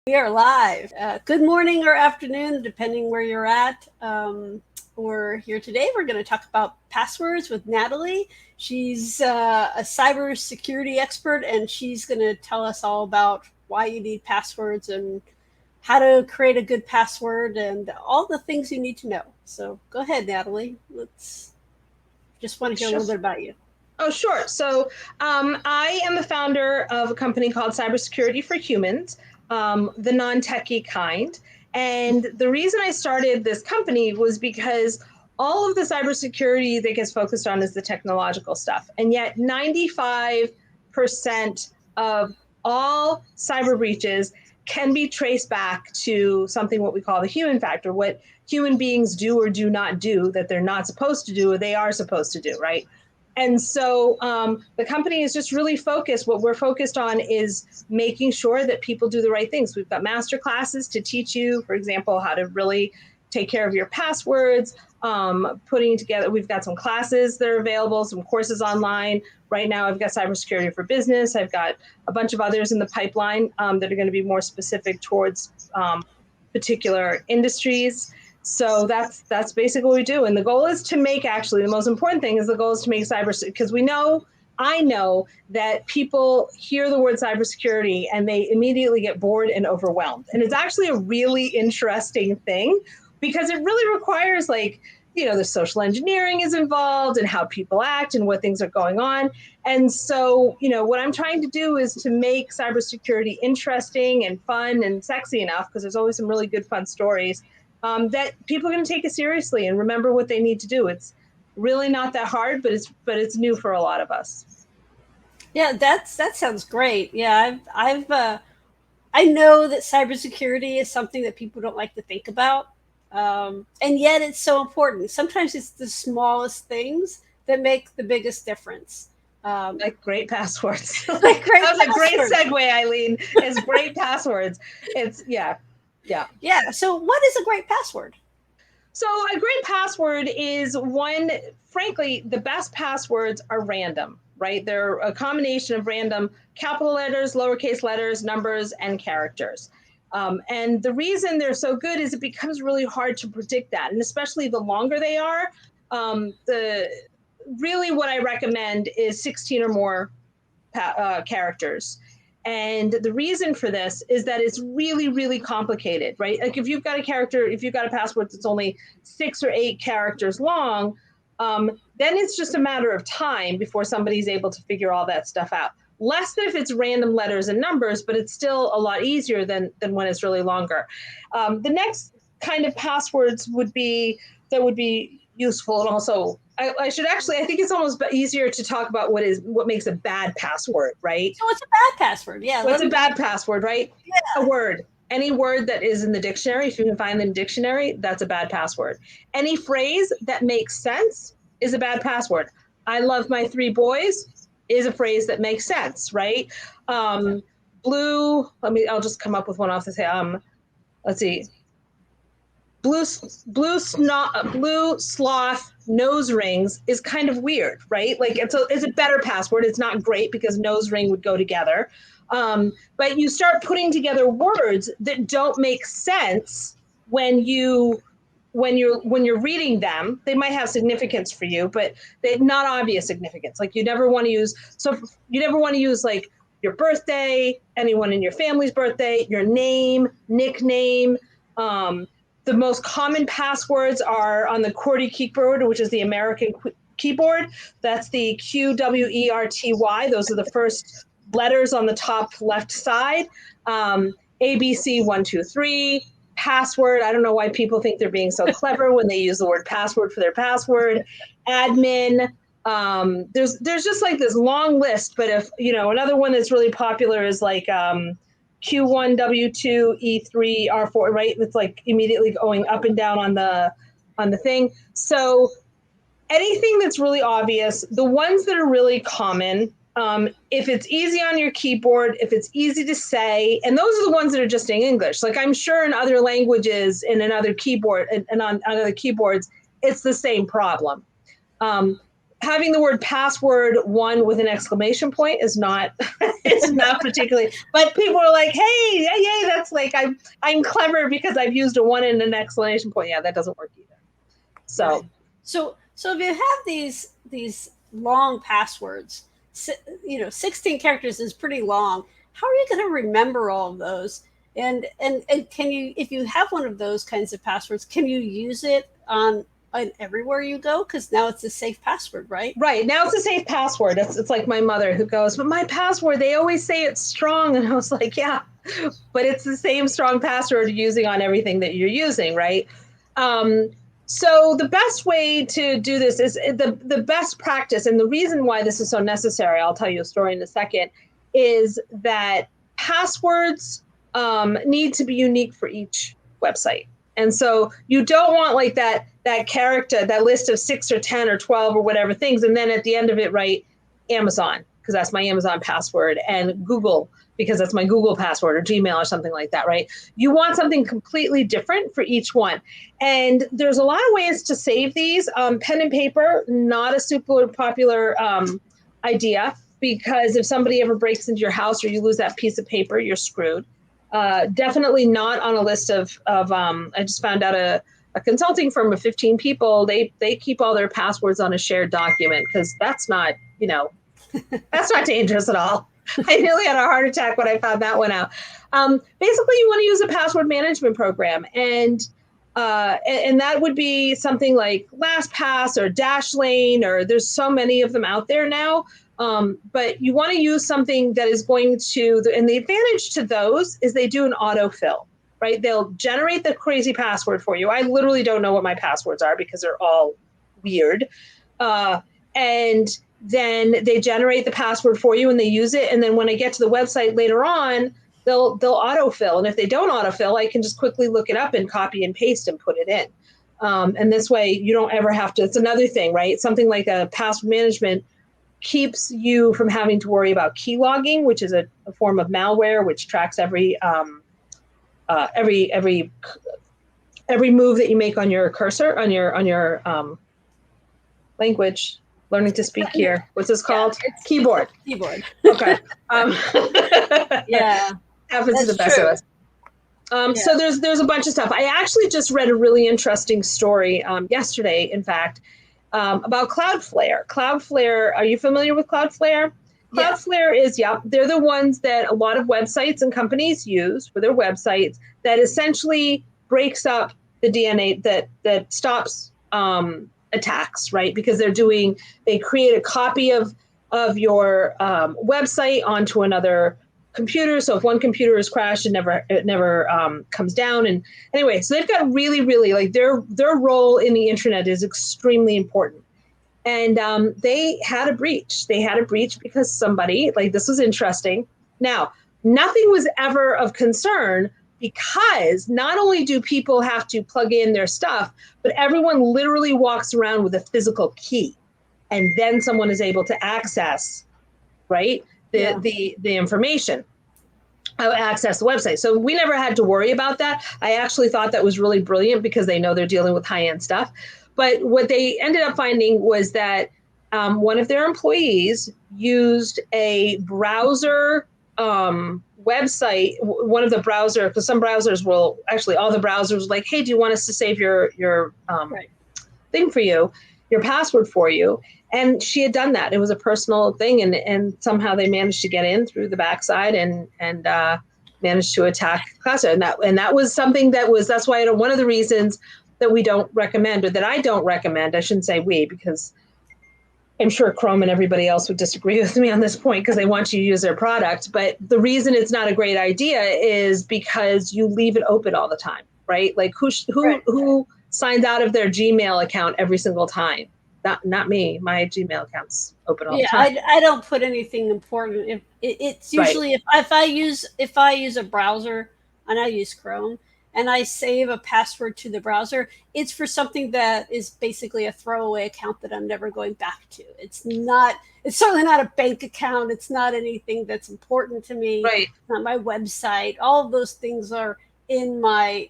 We are live. Good morning or afternoon, depending where you're at. We're here today. We're going to talk about passwords with Natalie. She's a cybersecurity expert, and she's going to tell us all about why you need passwords and how to create a good password and all the things you need to know. So go ahead, Natalie. Let's just want to hear a little bit about you. Oh, sure. So I am the founder of a company called Cybersecurity for Humans, the non-techie kind. And the reason I started this company was because all of the cybersecurity that gets focused on is the technological stuff. And yet 95% of all cyber breaches can be traced back to something what we call the human factor, what human beings do or do not do that they're not supposed to do or they are supposed to do, right? And so the company is just really focused. What we're focused on is making sure that people do the right things. We've got master classes to teach you, for example, how to really take care of your passwords, putting together, we've got some classes that are available, some courses online. Right now, I've got cybersecurity for business. I've got a bunch of others in the pipeline that are going to be more specific towards particular industries. So that's basically what we do. And the goal is to make, actually, the most important thing is the goal is to make cyber, because I know that people hear the word cybersecurity and they immediately get bored and overwhelmed. And it's actually a really interesting thing because it really requires the social engineering is involved and how people act and what things are going on. And so, what I'm trying to do is to make cybersecurity interesting and fun and sexy enough, because there's always some really good, fun stories that people are going to take it seriously and remember what they need to do. It's really not that hard, but it's new for a lot of us. Yeah, that sounds great. Yeah, I know that cybersecurity is something that people don't like to think about, and yet it's so important. Sometimes it's the smallest things that make the biggest difference. Like great passwords. Like great That was passwords. a great segue, Eileen. Is great passwords. It's yeah. So what is a great password? So a great password is one, frankly, the best passwords are random, right? They're a combination of random capital letters, lowercase letters, numbers, and characters. And the reason they're so good is it becomes really hard to predict that. And especially the longer they are, really what I recommend is 16 or more characters. And the reason for this is that it's really, really complicated, right? Like if you've got a password that's only 6 or 8 characters long, then it's just a matter of time before somebody's able to figure all that stuff out. Less than if it's random letters and numbers, but it's still a lot easier than when it's really longer. The next kind of passwords would be useful, and also I think it's almost easier to talk about what makes a bad password, right? So what's a bad password? Yeah. What's a bad password, right? Yeah. A word. Any word that is in the dictionary, if you can find it in the dictionary, that's a bad password. Any phrase that makes sense is a bad password. I love my 3 boys is a phrase that makes sense, right? I'll just come up with one off the say. Let's see. Blue sloth nose rings is kind of weird, right? Like it's a better password. It's not great because nose ring would go together. But you start putting together words that don't make sense when you're reading them. They might have significance for you, but they're not obvious significance. Like you never want to use like your birthday, anyone in your family's birthday, your name, nickname. The most common passwords are on the QWERTY keyboard, which is the American keyboard. That's the QWERTY. Those are the first letters on the top left side. ABC 123. Password. I don't know why people think they're being so clever when they use the word password for their password. Admin. There's just like this long list, but if another one that's really popular is like Q1, W2, E3, R4, right? It's like immediately going up and down on the thing. So anything that's really obvious, the ones that are really common, if it's easy on your keyboard, if it's easy to say, and those are the ones that are just in English. Like I'm sure in other languages and on other keyboards, it's the same problem. having the word password one with an exclamation point is not it's not particularly, but people are like, hey, yay, that's like I'm clever because I've used a one and an exclamation point. Yeah, that doesn't work either. So Right. So if you have these long passwords, 16 characters is pretty long. How are you going to remember all of those? And can you, if you have one of those kinds of passwords, can you use it on everywhere you go? Because now it's a safe password, right? right now it's a safe password. It's like my mother who goes, but my password, they always say it's strong, and I was like, yeah, but it's the same strong password you're using on everything that you're using, right? Um, so the best way to do this is the best practice, and the reason why this is so necessary, I'll tell you a story in a second, is that passwords need to be unique for each website. And so you don't want like that character, that list of 6 or 10 or 12 or whatever things, and then at the end of it write Amazon, because that's my Amazon password, and Google, because that's my Google password, or Gmail or something like that, right? You want something completely different for each one. And there's a lot of ways to save these. Pen and paper, not a super popular idea, because if somebody ever breaks into your house or you lose that piece of paper, you're screwed. Definitely not on a list of I just found out a consulting firm of 15 people, they keep all their passwords on a shared document, because that's not, that's not dangerous at all. I nearly had a heart attack when I found that one out. Basically, you want to use a password management program, and that would be something like LastPass or Dashlane, or there's so many of them out there now. But you want to use something that is going to, and the advantage to those is they do an autofill, right? They'll generate the crazy password for you. I literally don't know what my passwords are because they're all weird. And then they generate the password for you and they use it. And then when I get to the website later on, they'll autofill. And if they don't autofill, I can just quickly look it up and copy and paste and put it in. And this way you don't ever have to, it's another thing, right? Something like a password management keeps you from having to worry about key logging, which is a form of malware, which tracks every move that you make on your cursor, on your language. Learning to speak here. What's this called? Yeah, Keyboard. It's keyboard. Okay. Yeah, Happens to the best true. of us. Yeah. So there's a bunch of stuff. I actually just read a really interesting story yesterday, in fact, about Cloudflare. Cloudflare, are you familiar with Cloudflare? Yes. Cloudflare is, yeah, they're the ones that a lot of websites and companies use for their websites, that essentially breaks up the DNA that stops attacks, right? Because they create a copy of your website onto another computer. So if one computer is crashed, it never comes down. And anyway, so they've got really like their role in the internet is extremely important. And they had a breach. They had a breach because somebody, like, this was interesting. Now, nothing was ever of concern, because not only do people have to plug in their stuff, but everyone literally walks around with a physical key, and then someone is able to access, right, the information, access the website. So we never had to worry about that. I actually thought that was really brilliant, because they know they're dealing with high-end stuff. But what they ended up finding was that one of their employees used a browser website, one of the browser, because some browsers will, actually all the browsers, like, hey, do you want us to save your Right. thing for you, your password for you? And she had done that. It was a personal thing, and somehow they managed to get in through the backside and managed to attack Cloudflare. And that was something that's why one of the reasons that we don't recommend, or that I don't recommend, I shouldn't say we, because I'm sure Chrome and everybody else would disagree with me on this point, because they want you to use their product. But the reason it's not a great idea is because you leave it open all the time, right? Like who signs out of their Gmail account every single time? Not me. My Gmail account's open all the Yeah, time. I don't put anything important. If it's Right. usually if I use a browser, and I use Chrome, and I save a password to the browser, it's for something that is basically a throwaway account that I'm never going back to. It's certainly not a bank account. It's not anything that's important to me. Right. It's not my website. All of those things are in I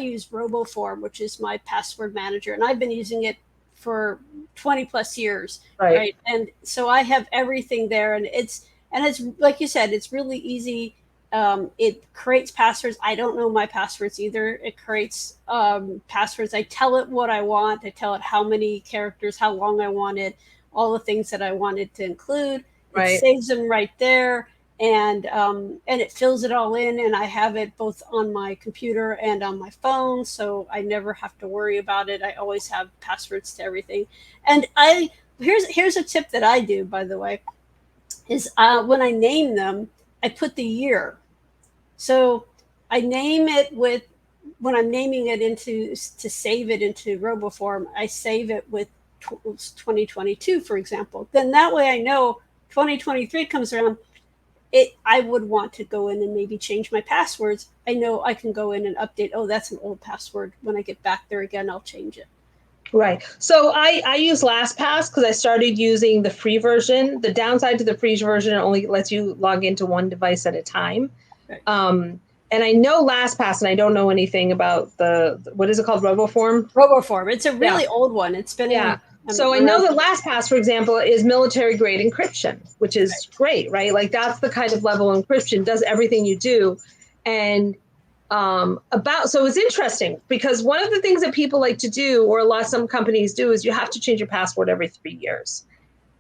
use RoboForm, which is my password manager, and I've been using it for 20 plus years, Right. right? And so I have everything there, and it's like you said, it's really easy. It creates passwords. I don't know my passwords either. It creates passwords. I tell it what I want. I tell it how many characters, how long I want it, all the things that I wanted to include. It Right. saves them right there, and it fills it all in. And I have it both on my computer and on my phone, so I never have to worry about it. I always have passwords to everything. And I here's a tip that I do, by the way, is when I name them, I put the year. So I name it with when I'm naming it into to save it into RoboForm, I save it with 2022, for example. Then that way I know 2023 comes around. I would want to go in and maybe change my passwords. I know I can go in and update. Oh, that's an old password. When I get back there again, I'll change it. Right. So I use LastPass because I started using the free version. The downside to the free version, it only lets you log into one device at a time. Right. And I know LastPass, and I don't know anything about what is it called, RoboForm? RoboForm. It's a really old one. It's been So I know that LastPass, for example, is military grade encryption, which is great, right? Like that's the kind of level of encryption, does everything you do. And so it's interesting because one of the things that people like to do, or some companies do, is you have to change your password every 3 years.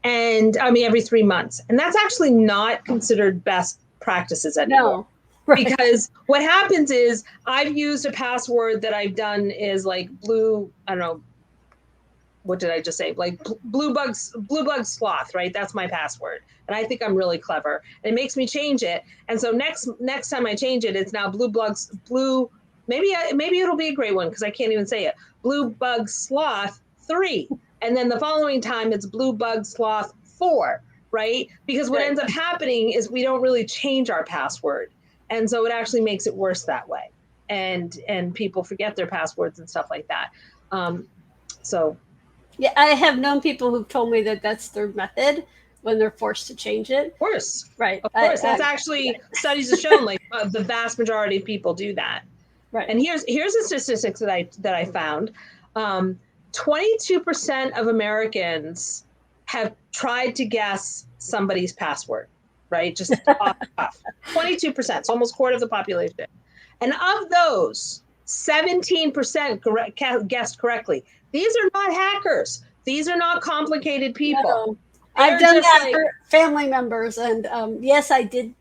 And I mean, every 3 months. And that's actually not considered best practices anymore. No. Right. Because what happens is I've used a password that I've done is like blue, I don't know, what did I just say? Like blue bug sloth, right? That's my password. And I think I'm really clever. It makes me change it. And so next time I change it, it's now maybe it'll be a great one because I can't even say it. Blue bug sloth 3. And then the following time it's blue bug sloth 4, right? Because what ends up happening is we don't really change our password. And so it actually makes it worse that way. And people forget their passwords and stuff like that. Yeah, I have known people who've told me that that's their method when they're forced to change it. Of course. Right. Of course. That's actually studies have shown like the vast majority of people do that. Right. And here's the statistics that I found. 22% of Americans have tried to guess somebody's password, right? Just off. 22%. It's almost a quarter of the population. And of those, 17% guessed correctly. These are not hackers. These are not complicated people. No. I've done that for family members, and yes, I did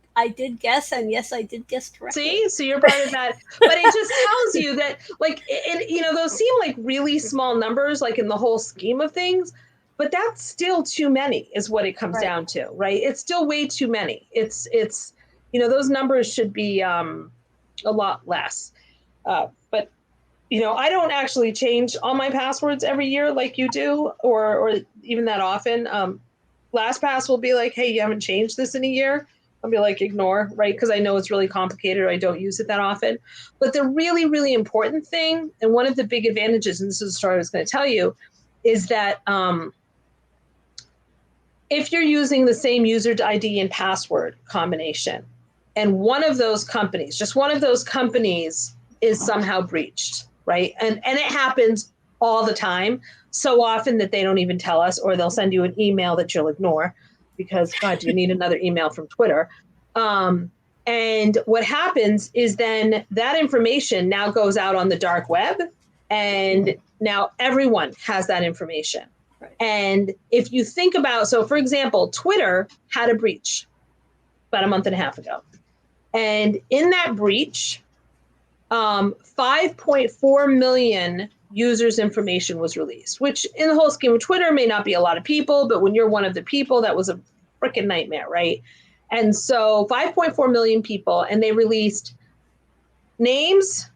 guess, and yes, I did guess correctly. See, so you're part of that. But it just tells you that, like, those seem like really small numbers, like in the whole scheme of things, but that's still too many, is what it comes down to, right? It's still way too many. It's those numbers should be a lot less. But I don't actually change all my passwords every year like you do, or even that often. LastPass will be like, hey, you haven't changed this in a year. I'll be like, ignore, right? Because I know it's really complicated, or I don't use it that often. But the really, really important thing, and one of the big advantages, and this is the story I was going to tell you, is that if you're using the same user ID and password combination, and one of those companies, just one of those companies, is somehow breached, right? And it happens all the time, so often that they don't even tell us, or they'll send you an email that you'll ignore because, God, do you need another email from Twitter? And what happens is then that information now goes out on the dark web, and now everyone has that information. Right. And if you think about, so for example, Twitter had a breach about a month and a half ago. And in that breach, 5.4 million users' information was released, which in the whole scheme of Twitter may not be a lot of people, but when you're one of the people, that was a freaking nightmare, right? And so 5.4 million people, and they released names,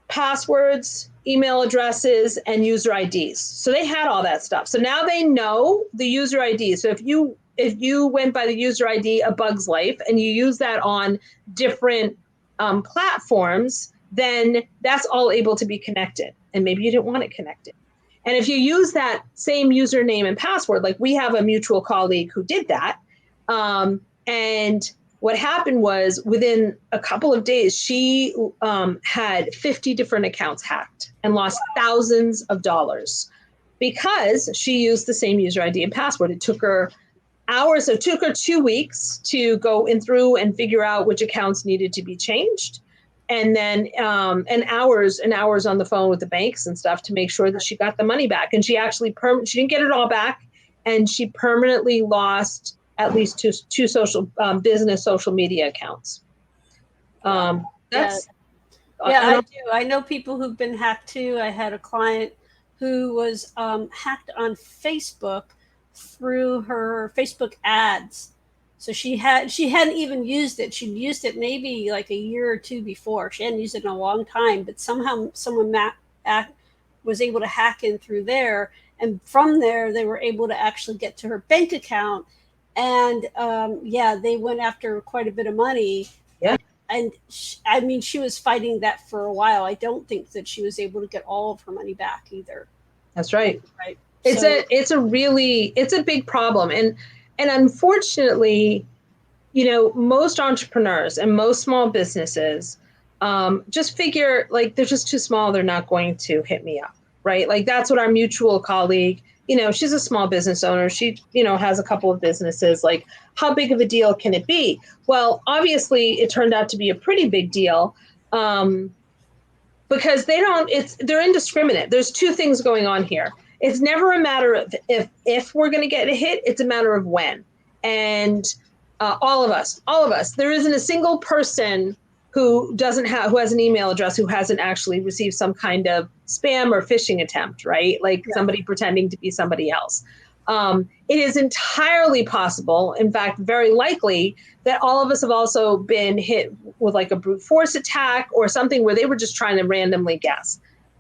passwords, email addresses, and user IDs. So they had all that stuff. So now they know the user ID. So if you went by the user ID A Bug's Life and you use that on different platforms, then that's all able to be connected. And maybe you didn't want it connected. And if you use that same username and password, like we have a mutual colleague who did that. And what happened was within a couple of days, she had 50 different accounts hacked and lost thousands of dollars. because she used the same user ID and password. It took her hours. So it took her 2 weeks to go in through and figure out which accounts needed to be changed. And then and hours on the phone with the banks and stuff to make sure that she got the money back. And she actually she didn't get it all back, and she permanently lost at least two social business social media accounts. That's I do. I know people who've been hacked too. I had a client who was hacked on Facebook through her Facebook ads. So she hadn't even used it. She'd used it maybe like a year or two before. She hadn't used it in a long time, but somehow someone was able to hack in through there, and from there they were able to actually get to her bank account. And they went after quite a bit of money. Yeah. And I mean, she was fighting that for a while. I don't think that she was able to get all of her money back either. That's right. Right. It's a big problem. And unfortunately, most entrepreneurs and most small businesses just figure like they're just too small. They're not going to hit me up. Right. Like that's what our mutual colleague, she's a small business owner. She, has a couple of businesses. Like, how big of a deal can it be? Well, obviously, it turned out to be a pretty big deal because they're indiscriminate. There's two things going on here. It's never a matter of if we're going to get a hit. It's a matter of when. And all of us, there isn't a single person who has an email address who hasn't actually received some kind of spam or phishing attempt, right? Like somebody pretending to be somebody else. It is entirely possible, in fact, very likely, that all of us have also been hit with like a brute force attack or something where they were just trying to randomly guess.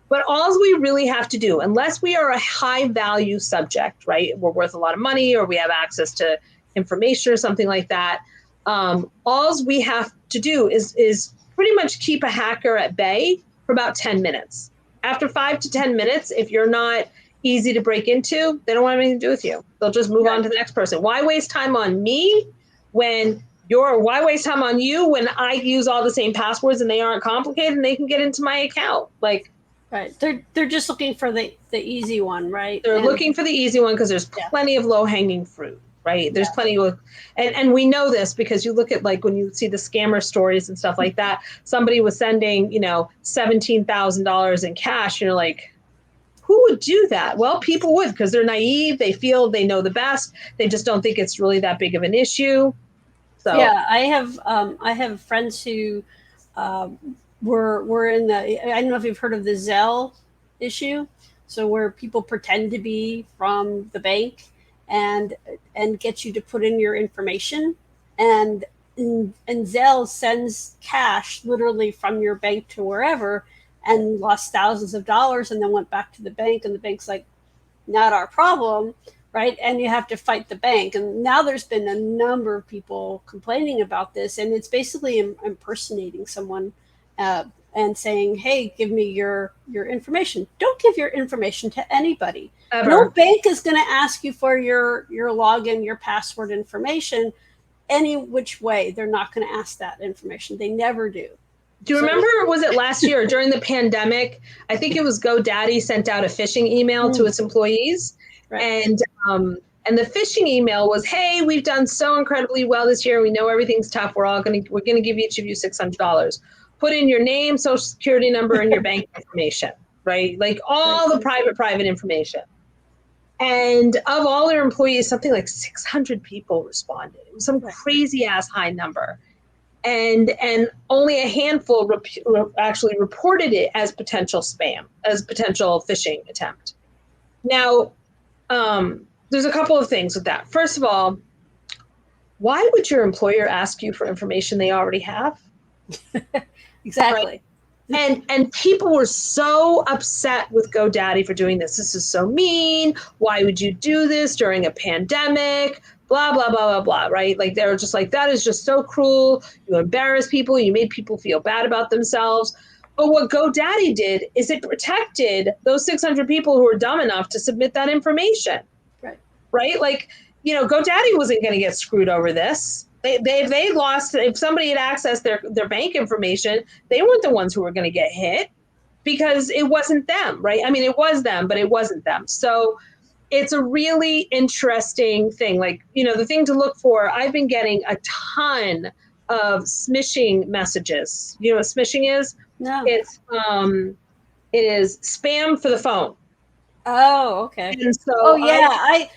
But all we really have to do, unless we are a high value subject, right? We're worth a lot of money or we have access to information or something like that. All we have to do is pretty much keep a hacker at bay for about 10 minutes. After 5 to 10 minutes, if you're not easy to break into, they don't want anything to do with you. They'll just move on to the next person. Why waste time on me why waste time on you when I use all the same passwords and they aren't complicated and they can get into my account? Like, right. They're just looking for the easy one, right? They're looking for the easy one because there's plenty of low hanging fruit. Right. There's plenty of, and we know this because you look at like when you see the scammer stories and stuff like that, somebody was sending, $17,000 in cash. You're like, who would do that? Well, people would because they're naive. They feel they know the best. They just don't think it's really that big of an issue. So yeah, I have friends who were in the, I don't know if you've heard of the Zelle issue. So where people pretend to be from the bank and get you to put in your information, and Zelle sends cash literally from your bank to wherever, and lost thousands of dollars, and then went back to the bank, and the bank's like, not our problem, right? And you have to fight the bank. And now there's been a number of people complaining about this, and it's basically impersonating someone and saying, hey, give me your information. Don't give your information to anybody. Ever. No bank is going to ask you for your login, your password information any which way. They're not going to ask that information. They never do. Do you remember, was it last year during the pandemic? I think it was GoDaddy sent out a phishing email to its employees. Right. And the phishing email was, hey, we've done so incredibly well this year. We know everything's tough. We're going to give each of you $600. Put in your name, social security number, and your bank information, right? Like all the private information. And of all their employees, something like 600 people responded. It was some crazy ass high number. And only a handful actually reported it as potential spam, as potential phishing attempt. Now, there's a couple of things with that. First of all, why would your employer ask you for information they already have? Exactly. Right? And people were so upset with GoDaddy for doing this. This is so mean. Why would you do this during a pandemic? Blah, blah, blah, blah, blah, right? Like, they were just like, that is just so cruel. You embarrass people. You made people feel bad about themselves. But what GoDaddy did is it protected those 600 people who were dumb enough to submit that information. Right? Like, GoDaddy wasn't going to get screwed over this. They lost, if somebody had accessed their bank information, they weren't the ones who were going to get hit because it wasn't them, right? I mean, it was them, but it wasn't them. So it's a really interesting thing. Like, the thing to look for, I've been getting a ton of smishing messages. You know what smishing is? No. It is spam for the phone. Oh, okay. And Oh, so yeah.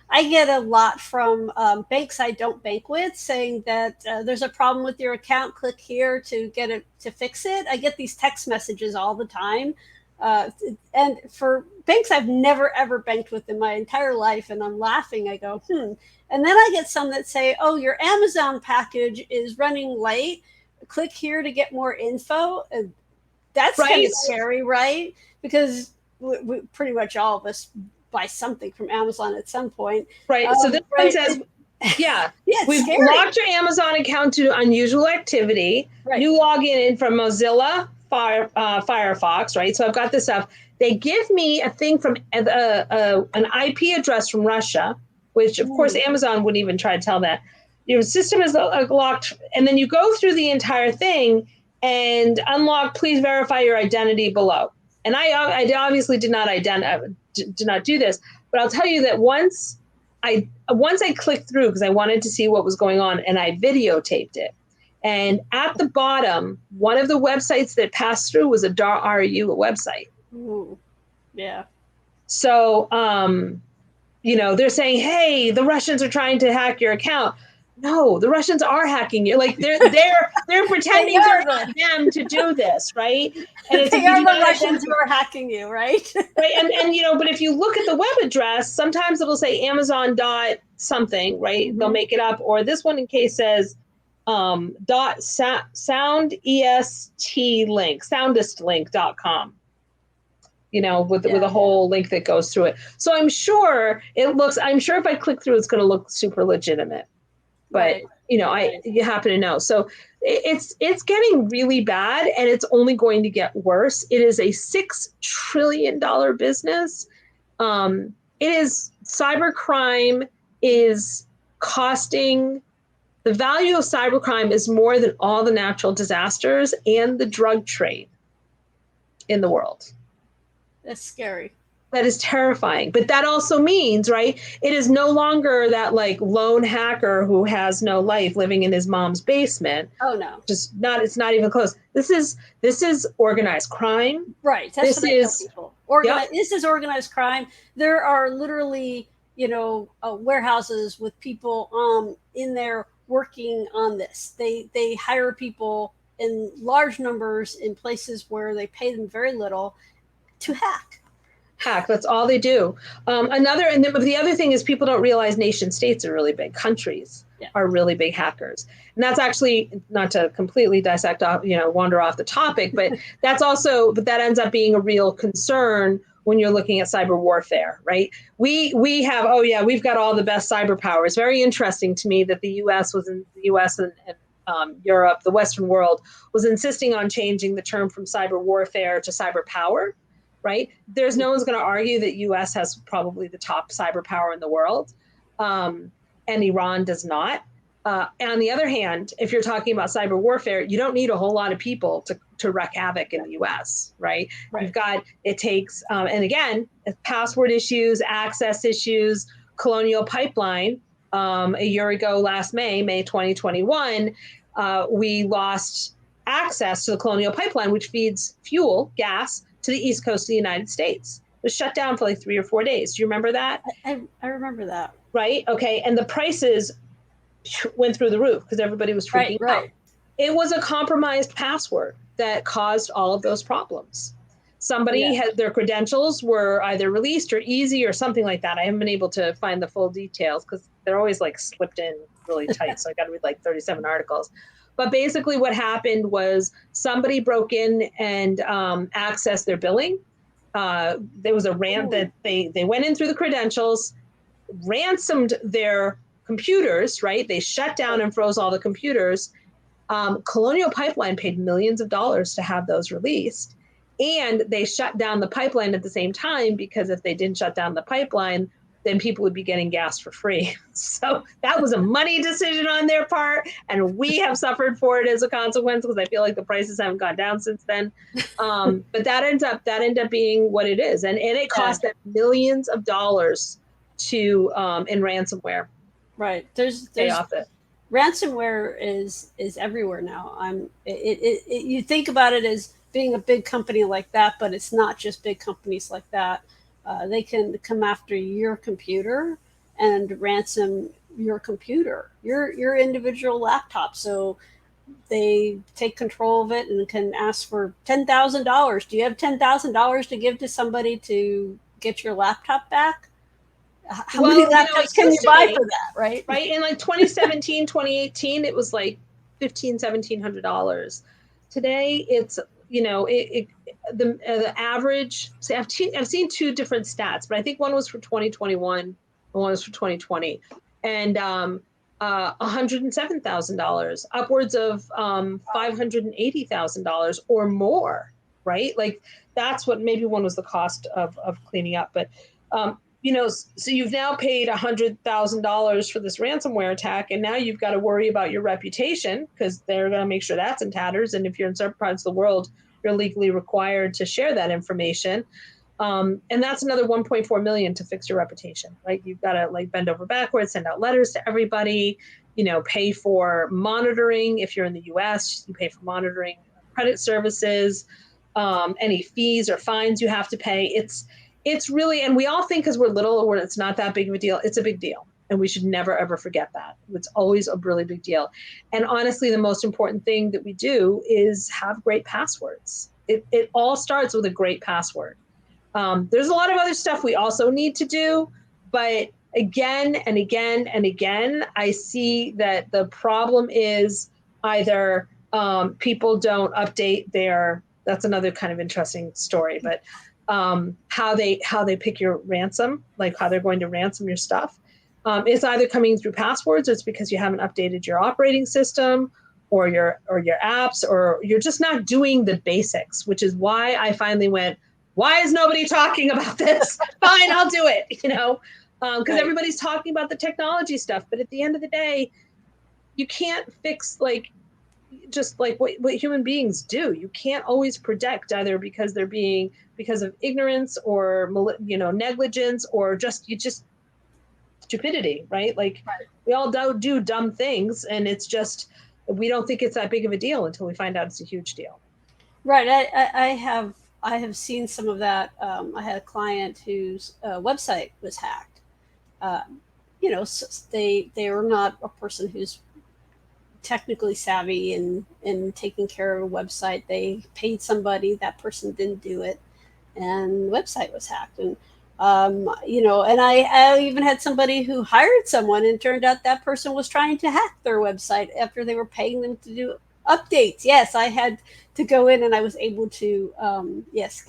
I get a lot from banks I don't bank with saying that there's a problem with your account. Click here to get it to fix it. I get these text messages all the time. And for banks I've never ever banked with in my entire life, and I'm laughing. I go, And then I get some that say, oh, your Amazon package is running late. Click here to get more info. And that's kind right, of scary, right? Because we pretty much all of us buy something from Amazon at some point. right. So this one Right. says, yeah, Yeah, it's we've scary. locked your Amazon account to unusual activity. Right. New login in from Mozilla Firefox, right? So I've got this up. They give me a thing from an IP address from Russia, which of course Amazon wouldn't even try to tell that. Your system is locked, and then you go through the entire thing and unlock. Please verify your identity below. And I obviously did not do this, but I'll tell you that once I clicked through because I wanted to see what was going on, and I videotaped it. And at the bottom, one of the websites that passed through was a .ru website. Ooh. Yeah. So, they're saying, "Hey, the Russians are trying to hack your account." No, the Russians are hacking you. Like they're pretending they're not them to do this, right? And it's they are the Russians who are hacking you, right? Right, and but if you look at the web address, sometimes it'll say Amazon dot something, right? They'll make it up, or this one in case says dot sound soundestlink.com. With a whole link that goes through it. So I'm sure if I click through, it's going to look super legitimate. But you happen to know. So it's getting really bad, and it's only going to get worse. It is a $6 trillion business. Cybercrime is costing. The value of cybercrime is more than all the natural disasters and the drug trade in the world. That's scary. That is terrifying. But that also means, right, it is no longer that like lone hacker who has no life living in his mom's basement. Oh no. It's not even close. This is organized crime. Right. That's what I tell people. This is organized crime. There are literally, warehouses with people in there working on this. They hire people in large numbers in places where they pay them very little to hack. That's all they do. The other thing is people don't realize nation states are really big. Countries are really big hackers. And that's actually, not to completely dissect off, wander off the topic, but that ends up being a real concern when you're looking at cyber warfare, right? We've got all the best cyber powers. Very interesting to me that the US and Europe, the Western world, was insisting on changing the term from cyber warfare to cyber power. Right? There's no one's going to argue that U.S. has probably the top cyber power in the world, and Iran does not. On the other hand, if you're talking about cyber warfare, you don't need a whole lot of people to wreak havoc in the U.S. Right? It takes, and again, password issues, access issues, Colonial Pipeline. A year ago, last May 2021, we lost access to the Colonial Pipeline, which feeds gas to the East Coast of the United States. It was shut down for like 3 or 4 days. Do you remember that? I remember that. Right? Okay. And the prices went through the roof because everybody was freaking out. It was a compromised password that caused all of those problems. Somebody had their credentials were either released or easy or something like that. I haven't been able to find the full details because they're always like slipped in really tight. So I got to read like 37 articles. But basically what happened was somebody broke in and accessed their billing. There was a that they went in through the credentials, ransomed their computers, right? They shut down and froze all the computers. Colonial Pipeline paid millions of dollars to have those released. And they shut down the pipeline at the same time because if they didn't shut down the pipeline, then people would be getting gas for free. So that was a money decision on their part, and we have suffered for it as a consequence because I feel like the prices haven't gone down since then. But that ended up being what it is, and it cost them millions of dollars to in ransomware. Right. There's pay off it. Ransomware is everywhere now. You think about it as being a big company like that, but it's not just big companies like that. They can come after your computer and ransom your computer, your individual laptop. So they take control of it and can ask for $10,000. Do you have $10,000 to give to somebody to get your laptop back? How many laptops can you buy for that, right? Right. In like 2017, 2018, it was like $1,700. Today, it's, the average. So I've seen two different stats, but I think one was for 2021 and one was for 2020, and $107,000, upwards of $580,000 or more. Right. Like that's what maybe one was the cost of cleaning up, but. So you've now paid $100,000 for this ransomware attack, and now you've got to worry about your reputation because they're going to make sure that's in tatters. And if you're in certain parts of the world, you're legally required to share that information. And that's another 1.4 million to fix your reputation, right? You've got to like bend over backwards, send out letters to everybody, pay for monitoring. If you're in the US, you pay for monitoring credit services, any fees or fines you have to pay. It's really, and we all think because we're little or it's not that big of a deal, it's a big deal. And we should never, ever forget that. It's always a really big deal. And honestly, the most important thing that we do is have great passwords. It all starts with a great password. There's a lot of other stuff we also need to do, but again and again and again, I see that the problem is either people don't update that's another kind of interesting story, but how they pick your ransom, like how they're going to ransom your stuff. It's either coming through passwords, or it's because you haven't updated your operating system or your apps, or you're just not doing the basics, which is why I finally went, why is nobody talking about this? Fine, I'll do it, because right. Everybody's talking about the technology stuff. But at the end of the day, you can't fix just like what human beings do. You can't always protect either because of ignorance or negligence or just stupidity, right? Like right. We all do dumb things, and it's just we don't think it's that big of a deal until we find out it's a huge deal. Right. I have seen some of that. I had a client whose website was hacked. They were not a person who's technically savvy in taking care of a website. They paid somebody, that person didn't do it, and the website was hacked. And and I even had somebody who hired someone, and turned out that person was trying to hack their website after they were paying them to do updates. Yes, I had to go in, and I was able to get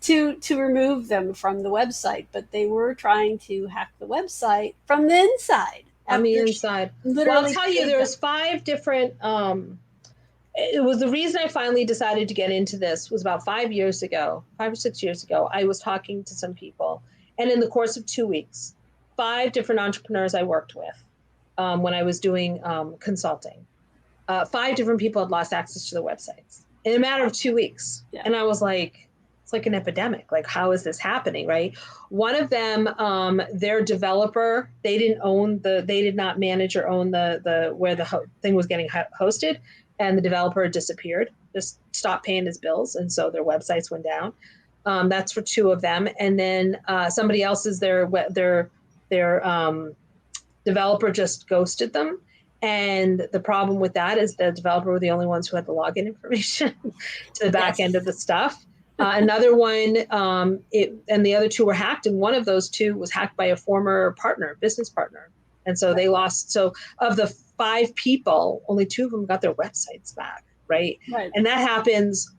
to remove them from the website, but they were trying to hack the website from the inside. On the inside. Well, I'll tell you, there's 5 different. It was the reason I finally decided to get into this was about 5 or 6 years ago. I was talking to some people, and in the course of 2 weeks, 5 different entrepreneurs I worked with when I was doing consulting, 5 different people had lost access to their websites in a matter of 2 weeks. Yeah. And I was like, it's like an epidemic. Like, how is this happening, right? One of them, their developer, they did not manage or own the where the thing was getting hosted, and the developer disappeared, just stopped paying his bills, and so their websites went down. That's for 2 of them, and then somebody else's their developer just ghosted them. And the problem with that is the developer were the only ones who had the login information to the back end of the stuff. Another one, and the other 2 were hacked, and one of those 2 was hacked by a former business partner. And so they lost. So of the 5 people, only 2 of them got their websites back, right? Right. And that happens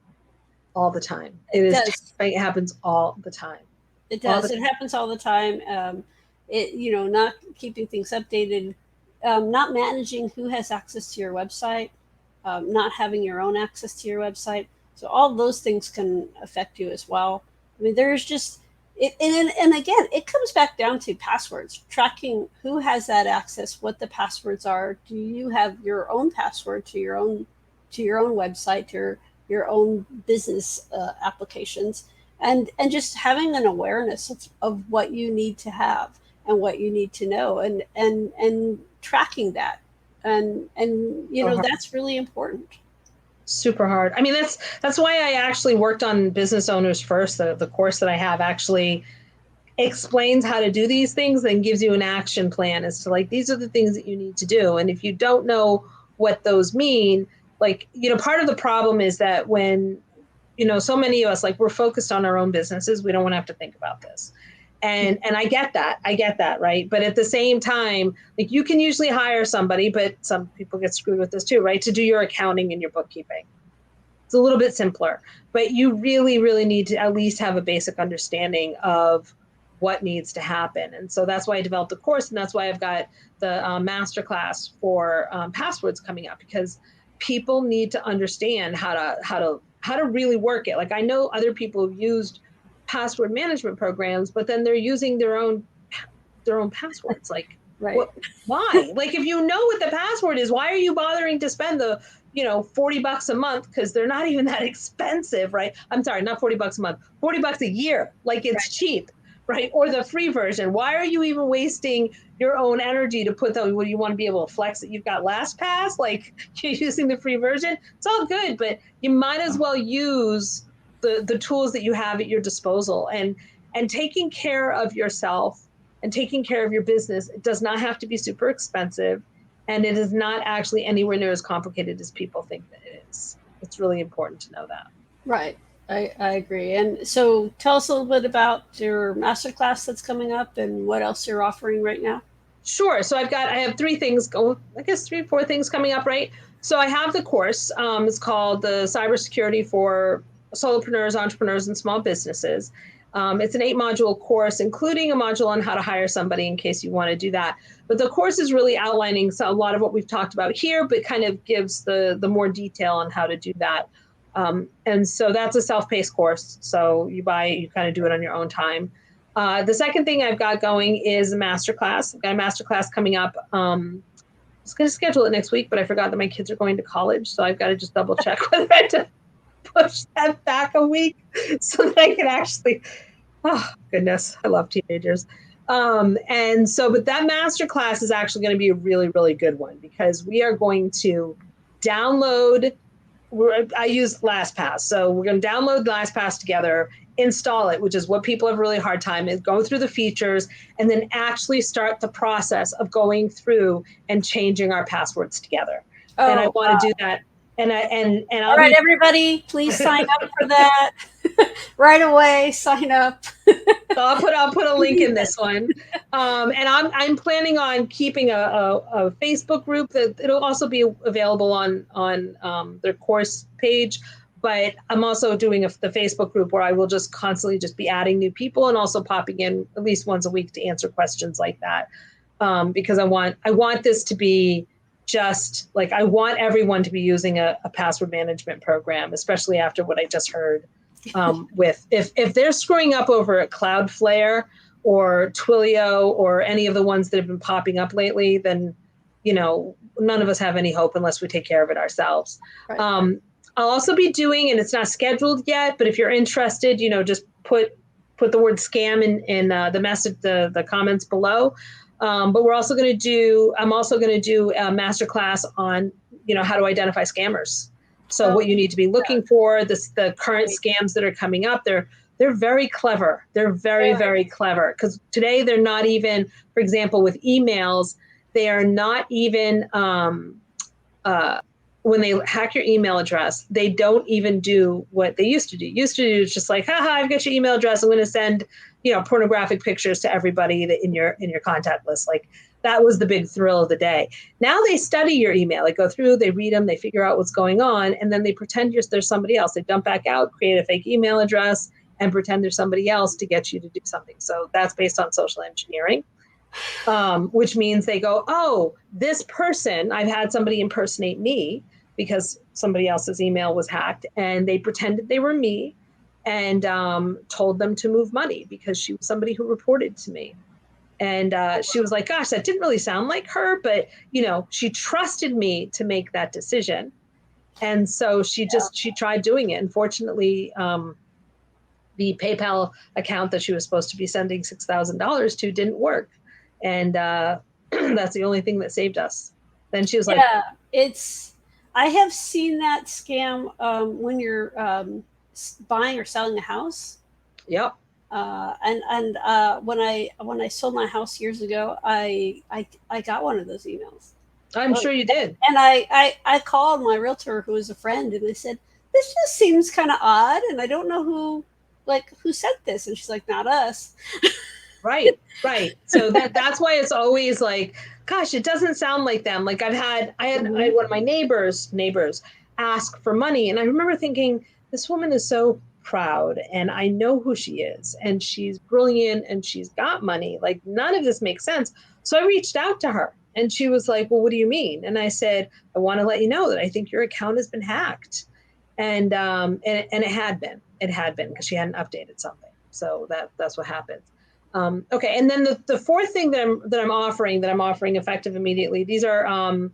all the time. It happens all the time. It does. It happens all the time. Not keeping things updated, not managing who has access to your website, not having your own access to your website. So all those things can affect you as well. I mean, there's just And again, it comes back down to passwords, tracking who has that access, what the passwords are. Do you have your own password to your own website, your own business applications, and just having an awareness of what you need to have and what you need to know, and tracking that, and you know that's really important. Super hard. I mean, that's why I actually worked on Business Owners First. The course that I have actually explains how to do these things and gives you an action plan as to like, these are the things that you need to do. And if you don't know what those mean, like, you know, part of the problem is that when, you know, so many of us, like, we're focused on our own businesses, we don't want to have to think about this. And I get that, right? But at the same time, like, you can usually hire somebody, but some people get screwed with this too, right? To do your accounting and your bookkeeping. It's a little bit simpler, but you really, really need to at least have a basic understanding of what needs to happen. And so that's why I developed the course, and that's why I've got the masterclass for passwords coming up, because people need to understand how to really work it. Like, I know other people who've used password management programs, but then they're using their own passwords. Like, Right. Why? Like, if you know what the password is, why are you bothering to spend the, you know, $40 a month? Because they're not even that expensive, right? I'm sorry, not $40 a month, $40 a year. Like, it's cheap, right? Or the free version. Why are you even wasting your own energy to put them? What, you want to be able to flex that you've got LastPass? Like, you're using the free version. It's all good, but you might as well use the tools that you have at your disposal, and taking care of yourself and taking care of your business. It does not have to be super expensive, and it is not actually anywhere near as complicated as people think that it is. It's really important to know that. Right. I agree. And so tell us a little bit about your masterclass that's coming up and what else you're offering right now. Sure. So I have three things, I guess 3, 4 things coming up, right? So I have the course. It's called the Cybersecurity for Solopreneurs, Entrepreneurs, and Small Businesses. It's an 8-module course, including a module on how to hire somebody in case you want to do that. But the course is really outlining a lot of what we've talked about here, but kind of gives the more detail on how to do that. And so that's a self-paced course. So you kind of do it on your own time. The second thing I've got going is a masterclass. I've got a masterclass coming up. I was going to schedule it next week, but I forgot that my kids are going to college. So I've got to just double check whether I have to push that back a week so that I can actually, oh, goodness, I love teenagers. And so, but that masterclass is actually going to be a really, really good one, because we are going to download, I use LastPass. So we're going to download LastPass together, install it, which is what people have a really hard time, is go through the features and then actually start the process of going through and changing our passwords together. Oh, and I want wow. to do that. And All right, everybody, please sign up for that right away. Sign up. So I'll put a link in this one, and I'm planning on keeping a Facebook group that it'll also be available on their course page. But I'm also doing the Facebook group where I will just constantly just be adding new people and also popping in at least once a week to answer questions like that, because I want this to be just like, I want everyone to be using a password management program, especially after what I just heard. With if they're screwing up over at Cloudflare or Twilio or any of the ones that have been popping up lately, then, you know, none of us have any hope unless we take care of it ourselves. Right. I'll also be doing, and it's not scheduled yet, but if you're interested, you know, just put the word scam in the message, the comments below. But I'm also going to do a masterclass on, you know, how to identify scammers. So what you need to be looking for, the current scams that are coming up, they're very clever. They're very, very clever, because today they're not even, for example, with emails, they are not even, when they hack your email address, they don't even do what they used to do. It's just like, haha, I've got your email address. I'm going to send, you know, pornographic pictures to everybody that in your contact list. Like, that was the big thrill of the day. Now they study your email. They go through, they read them, they figure out what's going on, and then they pretend there's somebody else. They dump back out, create a fake email address, and pretend there's somebody else to get you to do something. So that's based on social engineering, which means they go, oh, this person, I've had somebody impersonate me because somebody else's email was hacked, and they pretended they were me. and told them to move money because she was somebody who reported to me. And she was like, gosh, that didn't really sound like her, but she trusted me to make that decision. And so she tried doing it. Unfortunately, the PayPal account that she was supposed to be sending $6,000 to didn't work. And that's the only thing that saved us. Then she was like, I have seen that scam when you're buying or selling a house. Yep. And when I sold my house years ago, I got one of those emails. I'm sure you did. And I called my realtor, who was a friend, and they said, this just seems kind of odd, and I don't know who sent this. And she's like, not us. Right. So that's why it's always like, gosh, it doesn't sound like them. Like I had one of my neighbors ask for money, and I remember thinking, this woman is so proud, and I know who she is, and she's brilliant, and she's got money. Like none of this makes sense. So I reached out to her, and she was like, well, what do you mean? And I said, I want to let you know that I think your account has been hacked. And it had been because she hadn't updated something. So that's what happened. Okay, and then the fourth thing that I'm offering effective immediately. These are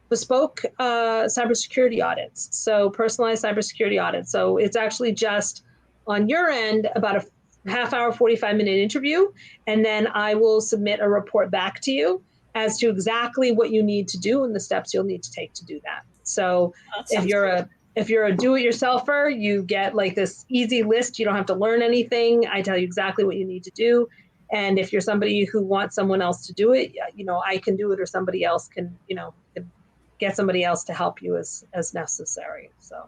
bespoke cybersecurity audits. So personalized cybersecurity audits. So it's actually just on your end about a half hour, 45-minute interview, and then I will submit a report back to you as to exactly what you need to do and the steps you'll need to take to do that. So if you're a do-it-yourselfer, you get like this easy list. You don't have to learn anything. I tell you exactly what you need to do. And if you're somebody who wants someone else to do it, I can do it, or somebody else can get somebody else to help you as necessary. So.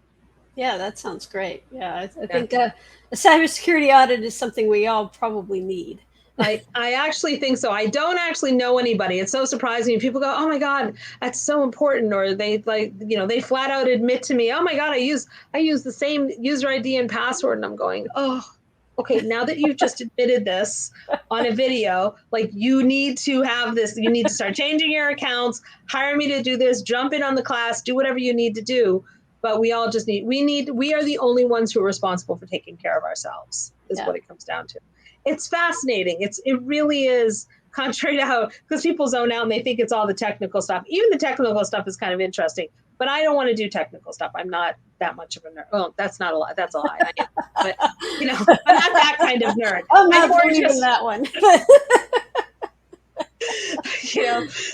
Yeah, that sounds great. Yeah, I think a cybersecurity audit is something we all probably need. I actually think so. I don't actually know anybody. It's so surprising. People go, oh my God, that's so important. Or they they flat out admit to me, oh my God, I use the same user ID and password. And I'm going, oh, okay, now that you've just admitted this on a video, like you need to have this, you need to start changing your accounts, hire me to do this, jump in on the class, do whatever you need to do. But we all just we are the only ones who are responsible for taking care of ourselves, is what it comes down to. It's fascinating. It really is, contrary to how, because people zone out and they think it's all the technical stuff. Even the technical stuff is kind of interesting, but I don't want to do technical stuff. I'm not that much of a nerd. Oh, that's not a lie. That's a lie. I am. But, I'm not that kind of nerd. I'm not believing that one.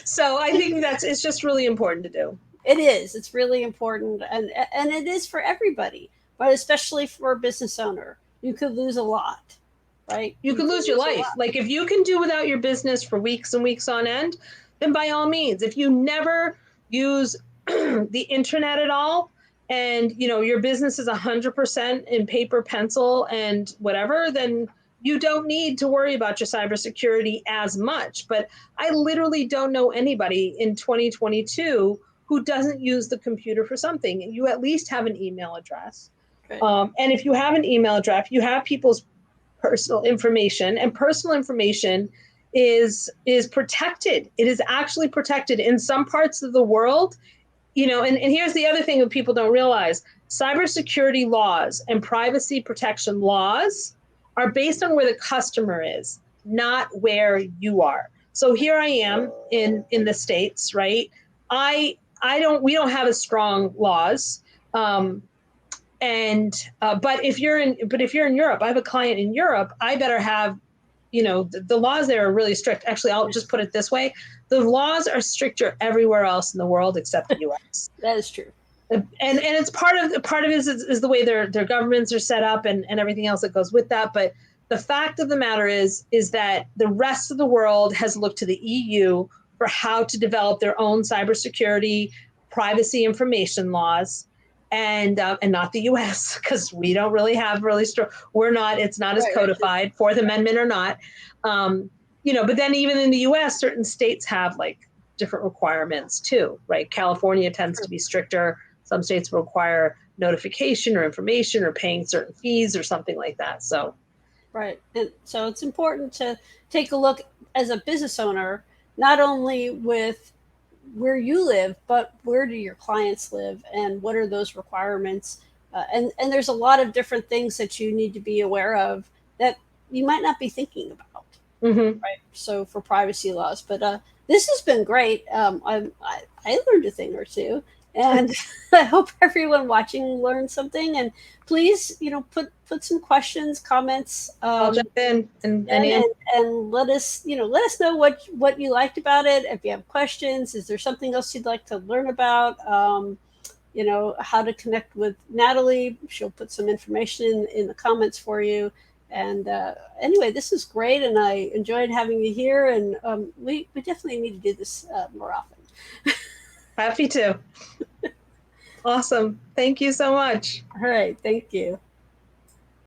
So I think it's just really important to do. It is. It's really important. And it is for everybody, but especially for a business owner. You could lose a lot. Right? You could lose your life. Like if you can do without your business for weeks and weeks on end, then by all means. If you never use the internet at all, and your business is 100% in paper, pencil, and whatever, then you don't need to worry about your cybersecurity as much. But I literally don't know anybody in 2022 who doesn't use the computer for something. You at least have an email address. Right. And if you have an email address, you have people's personal information, and personal information is protected. It is actually protected in some parts of the world. And here's the other thing that people don't realize. Cybersecurity laws and privacy protection laws are based on where the customer is, not where you are. So here I am in the States, right? We don't have as strong laws. But if you're in Europe, I have a client in Europe, I better have, the laws there are really strict. Actually, I'll just put it this way. The laws are stricter everywhere else in the world except the US. That is true. And it's part of it is the way their governments are set up and everything else that goes with that. But the fact of the matter is that the rest of the world has looked to the EU for how to develop their own cybersecurity, privacy information laws. And not the U.S., because we don't really have really strong. It's not as codified. Fourth Amendment or not, But then even in the U.S., certain states have like different requirements too, right? California tends to be stricter. Some states require notification or information or paying certain fees or something like that. So, right, and so it's important to take a look as a business owner, not only with where you live, but where do your clients live, and what are those requirements, and there's a lot of different things that you need to be aware of that you might not be thinking about. Mm-hmm. Right. So for privacy laws, but this has been great. I learned a thing or two, and I hope everyone watching learned something. And please, put some questions, comments, I'll jump in and answer. and let us know what you liked about it. If you have questions, is there something else you'd like to learn about? How to connect with Natalie. She'll put some information in the comments for you. And anyway, this is great, and I enjoyed having you here. And we definitely need to do this more often. Happy to. Awesome. Thank you so much. All right, thank you.